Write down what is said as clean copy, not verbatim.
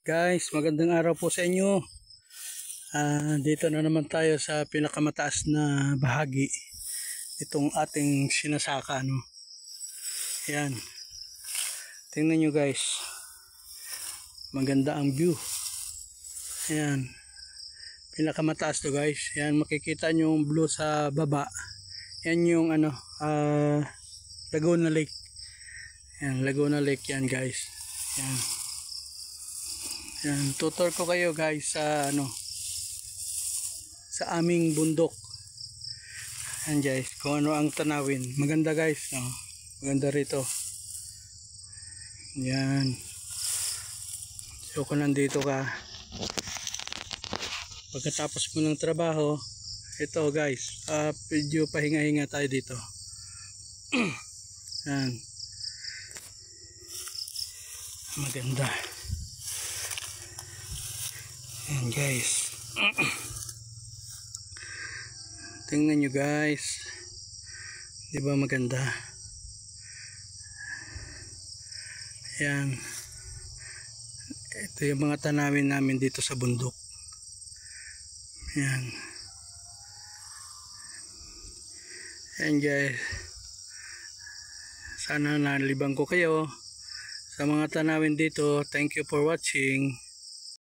Guys, magandang araw po sa inyo. Dito na naman tayo sa pinakamataas na bahagi itong ating sinasaka, no? Ayan. Tingnan nyo guys. Maganda ang view. Ayan. Pinakamataas to guys. Ayan, makikita nyo yung blue sa baba. Ayan yung Laguna Lake. Ayan, Laguna Lake yan guys. Ayan. Yan, tutor ko kayo guys sa sa aming bundok. Yan guys, kung ano ang tanawin. Maganda guys, no? Maganda rito. Yan. So kung nandito ka, pagkatapos mo ng trabaho, ito guys, medyo pahinga-hinga tayo dito. Yan. Maganda. Ayan guys. Tingnan nyo guys. Diba maganda? Ayan. Ito yung mga tanawin namin dito sa bundok. Ayan. Ayan guys. Sana nalibang ko kayo sa mga tanawin dito. Thank you for watching.